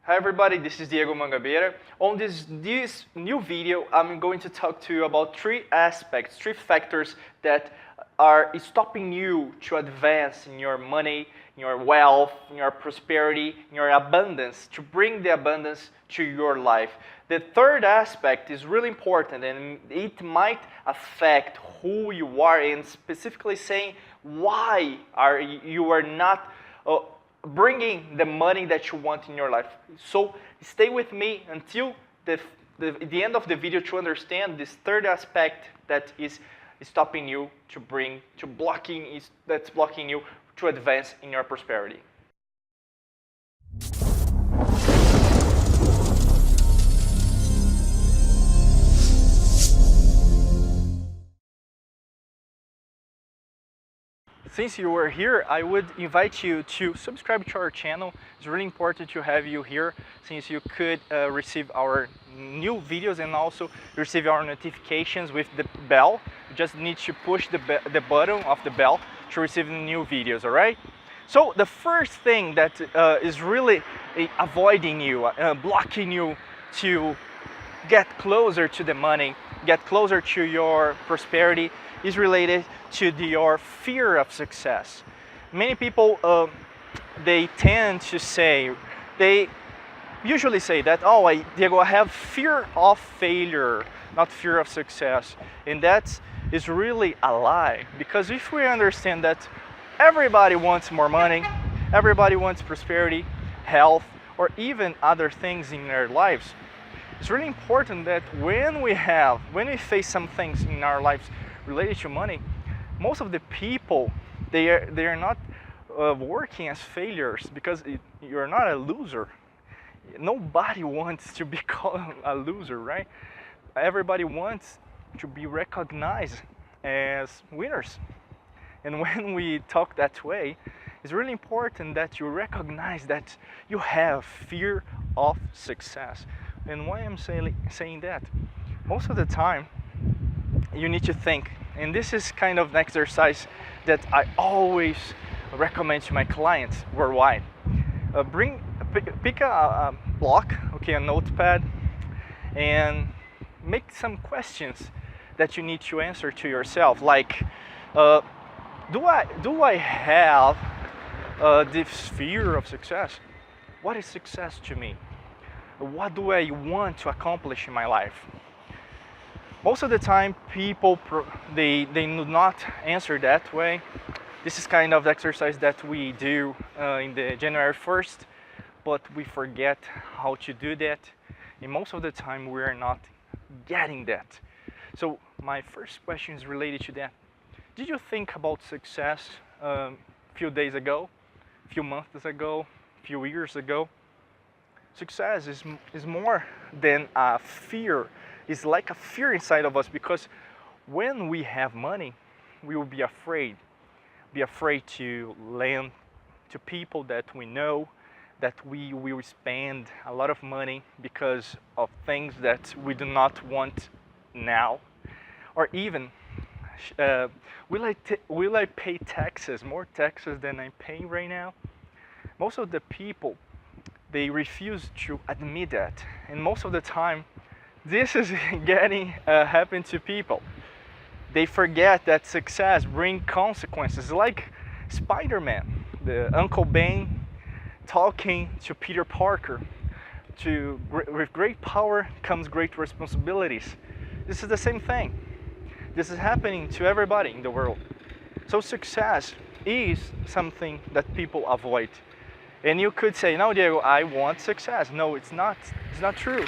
Hi everybody, this is Diego Mangabeira. On this new video, I'm going to talk to you about three aspects, three factors that are stopping you to advance in your money, in your wealth, in your prosperity, in your abundance, to bring the abundance to your life. The third aspect is really important and it might affect who you are, and specifically saying why you are not bringing the money that you want in your life. So stay with me until the end of the video to understand this third aspect that is stopping you that's blocking you to advance in your prosperity. Since you are here, I would invite you to subscribe to our channel. It's really important to have you here, since you could receive our new videos and also receive our notifications with the bell. You just need to push the button of the bell to receive the new videos, all right? So the first thing that is really avoiding you, blocking you to get closer to the money, get closer to your prosperity, is related to your fear of success. Many people, they usually say that, oh, Diego, I have fear of failure, not fear of success. And that is really a lie, because if we understand that everybody wants more money, everybody wants prosperity, health, or even other things in their lives, it's really important that when we face some things in our lives related to money, most of the people, they are not working as failures, because you're not a loser. Nobody wants to be called a loser, right? Everybody wants to be recognized as winners. And when we talk that way, it's really important that you recognize that you have fear of success. And why I'm saying that? Most of the time, you need to think, and this is kind of an exercise that I always recommend to my clients worldwide. Pick a block, okay, a notepad, and make some questions that you need to answer to yourself, like, do I have this fear of success? What is success to me? What do I want to accomplish in my life? Most of the time, people they do not answer that way. This is kind of exercise that we do in the January 1st, but we forget how to do that, and most of the time we are not getting that. So my first question is related to that. Did you think about success a few days ago, a few months ago, a few years ago? Success is more than a fear. It's like a fear inside of us, because when we have money, we will be afraid to lend to people that we know, that we will spend a lot of money because of things that we do not want now, or even will I pay taxes, more taxes than I'm paying right now? Most of the people, they refuse to admit that, and most of the time this is happen to people. They forget that success brings consequences, like Spider-Man, the Uncle Ben talking to Peter Parker, with great power comes great responsibilities. This is the same thing. This is happening to everybody in the world. So success is something that people avoid. And you could say, no, Diego, I want success. No, it's not true.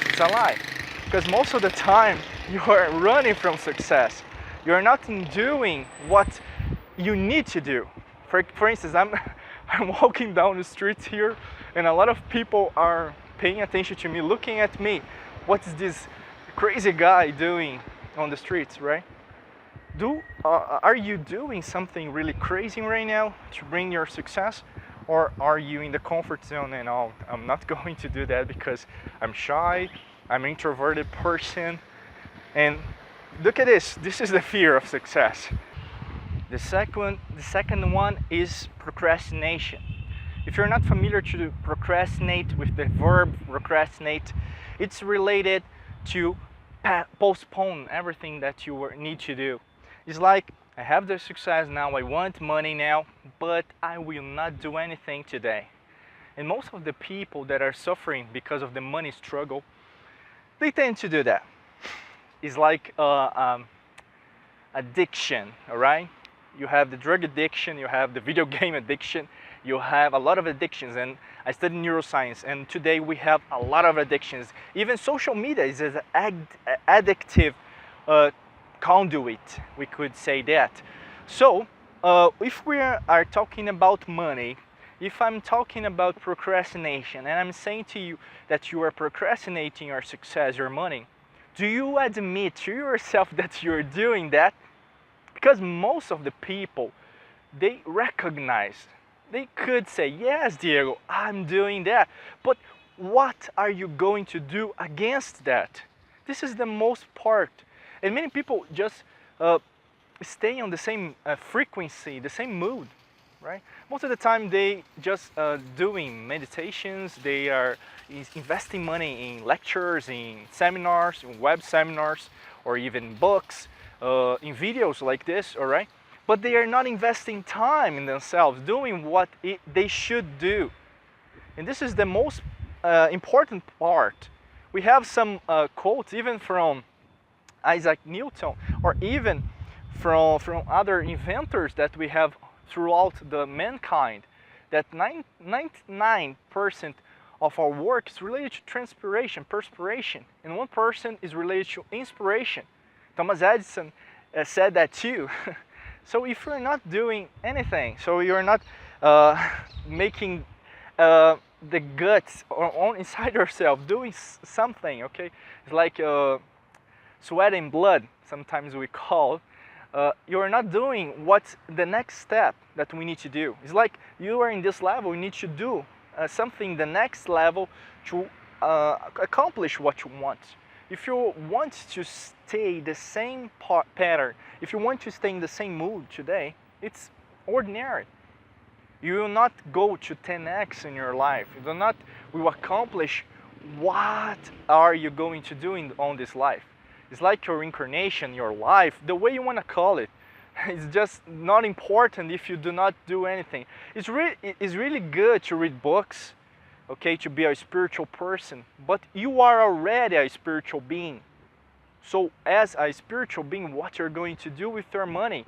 It's a lie. Because most of the time, you are running from success. You're not doing what you need to do. For instance, I'm walking down the streets here, and a lot of people are paying attention to me, looking at me. What's this crazy guy doing on the streets, right? Are you doing something really crazy right now to bring your success? Or are you in the comfort zone and, oh, I'm not going to do that because I'm shy, I'm an introverted person? And look at this. This is the fear of success. The second one is procrastination. If you're not familiar to procrastinate with the verb procrastinate, it's related to postpone everything that you need to do. It's like, I have the success now, I want money now, but I will not do anything today. And most of the people that are suffering because of the money struggle, they tend to do that. It's like addiction, all right? You have the drug addiction, you have the video game addiction, you have a lot of addictions. And I study neuroscience, and today we have a lot of addictions. Even social media is an addictive conduit, we could say that. So if we are talking about money, if I'm talking about procrastination and I'm saying to you that you are procrastinating your success, your money, do you admit to yourself that you're doing that? Because most of the people, they recognize, they could say, yes, Diego, I'm doing that. But what are you going to do against that? This is the most part. And many people just stay on the same frequency, the same mood, right? Most of the time they just doing meditations, they are investing money in lectures, in seminars, in web seminars, or even books, in videos like this, all right? But they are not investing time in themselves, doing what they should do. And this is the most important part. We have some quotes even from Isaac Newton, or even from other inventors that we have throughout the mankind, that 99% of our work is related to perspiration, and 1% is related to inspiration. Thomas Edison said that too. So if you're not doing anything, so you're not making the guts on inside yourself, doing something, okay? It's like sweat and blood, sometimes we call. You're not doing what's the next step that we need to do. It's like you are in this level, you need to do something the next level to accomplish what you want. If you want to stay the same pattern, if you want to stay in the same mood today, it's ordinary. You will not go to 10x in your life. You will accomplish what are you going to do on this life. It's like your incarnation, your life, the way you want to call it. It's just not important if you do not do anything. It's really good to read books, okay, to be a spiritual person, but you are already a spiritual being. So as a spiritual being, what you're going to do with your money?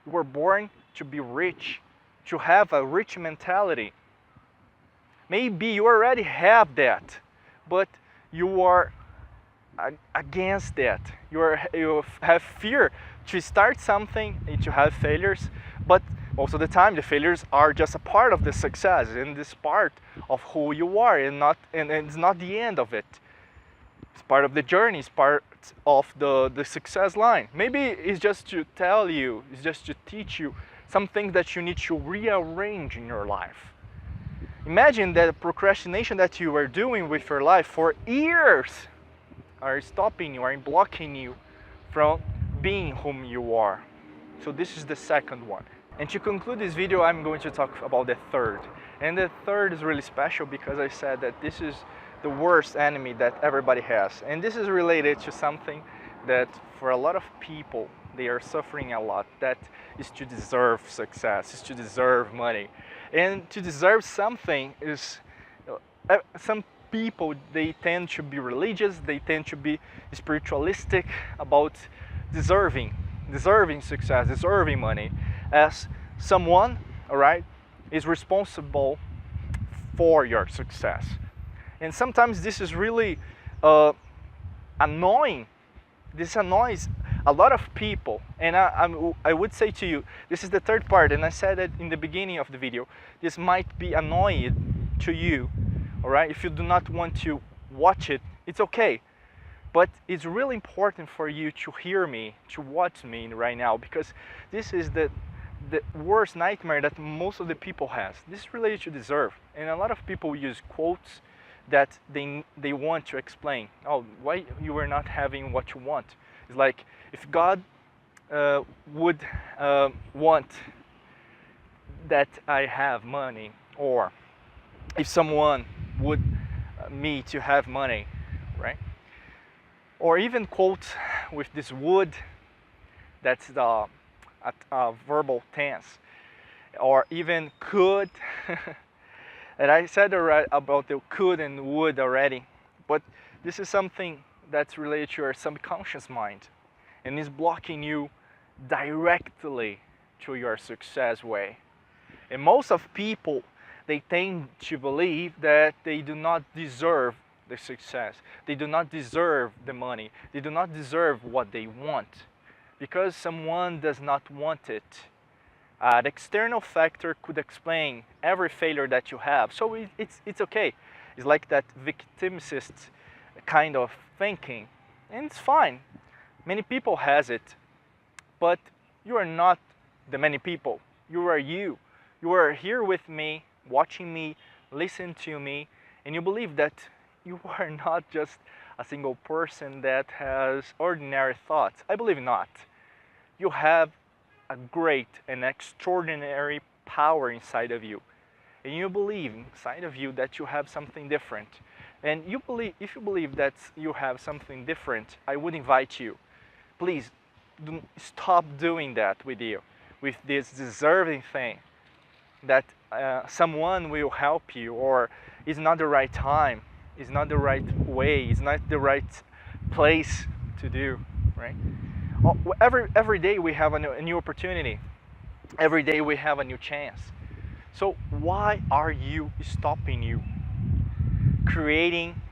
You were born to be rich, to have a rich mentality. Maybe you already have that, but you are against that. You have fear to start something and to have failures, but most of the time the failures are just a part of the success, and this part of who you are, and it's not the end of it. It's part of the journey, it's part of the success line. Maybe it's just to tell you, it's just to teach you some things that you need to rearrange in your life. Imagine that the procrastination that you are doing with your life for years are stopping you, are blocking you from being whom you are. So this is the second one. And to conclude this video, I'm going to talk about the third. And the third is really special because I said that this is the worst enemy that everybody has. And this is related to something that for a lot of people, they are suffering a lot. That is to deserve success, is to deserve money. And to deserve something is, some people, they tend to be religious, they tend to be spiritualistic about deserving success, deserving money, as someone, all right, is responsible for your success. And sometimes this is really annoying. This annoys a lot of people. And I would say to you, this is the third part, and I said it in the beginning of the video, this might be annoying to you, all right? If you do not want to watch it, it's okay. But it's really important for you to hear me, to watch me right now, because this is the worst nightmare that most of the people has. This is related to deserve. And a lot of people use quotes that they want to explain. Oh, why you are not having what you want? It's like, if God would want that I have money, or if someone would me to have money, right? Or even quote with this would, that's the verbal tense, or even could. And I said about the could and would already, but this is something that's related to your subconscious mind and is blocking you directly to your success way. And most of people, they tend to believe that they do not deserve the success. They do not deserve the money. They do not deserve what they want because someone does not want it. The external factor could explain every failure that you have. So it's okay. It's like that victimist kind of thinking. And it's fine. Many people has it. But you are not the many people. You are you. You are here with me, watching me, listening to me, and you believe that you are not just a single person that has ordinary thoughts. I believe not. You have a great and extraordinary power inside of you. And you believe inside of you that you have something different. And you believe, if you believe that you have something different, I would invite you, please stop doing that with you, with this deserving thing that someone will help you, or it's not the right time, it's not the right way, it's not the right place to do, right? Every day we have a new opportunity. Every day we have a new chance. So why are you stopping you? Creating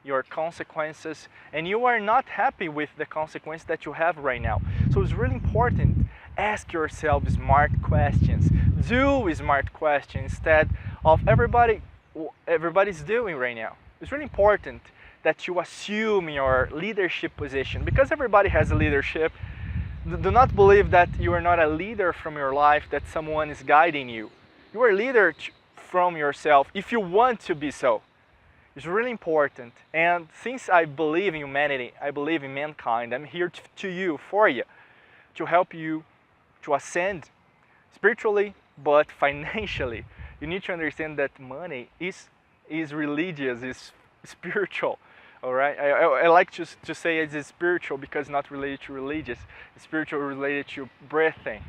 your consequences, and you are not happy with the consequence that you have right now. So it's really important. Ask yourself smart questions. Do smart questions instead of everybody's doing right now. It's really important that you assume your leadership position because everybody has a leadership. Do not believe that you are not a leader from your life, that someone is guiding you. You are a leader from yourself if you want to be so. It's really important. And since I believe in humanity, I believe in mankind, I'm here to you, for you, to help you to ascend spiritually, but financially. You need to understand that money is religious, is spiritual. All right, I like to say it's spiritual because not related to religious. It's spiritual related to breathing.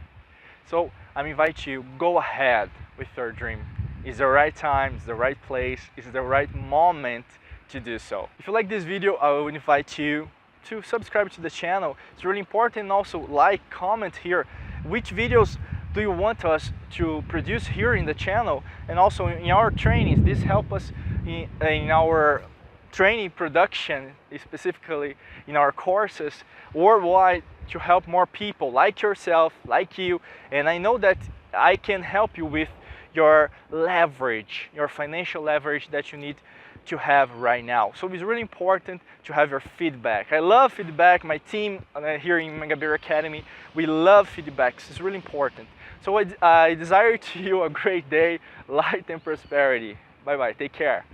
So I invite you, go ahead with your dream. It's the right time, it's the right place, it's the right moment to do so. If you like this video, I will invite you to subscribe to the channel. It's really important. Also like, comment here which videos do you want us to produce here in the channel, and also in our trainings. This helps us in our training production, specifically in our courses worldwide, to help more people like yourself, like you. And I know that I can help you with your leverage, your financial leverage that you need to have right now. So it's really important to have your feedback. I love feedback. My team here in Mega Academy, we love feedbacks. It's really important. So I desire to you a great day, light and prosperity. Bye bye. Take care.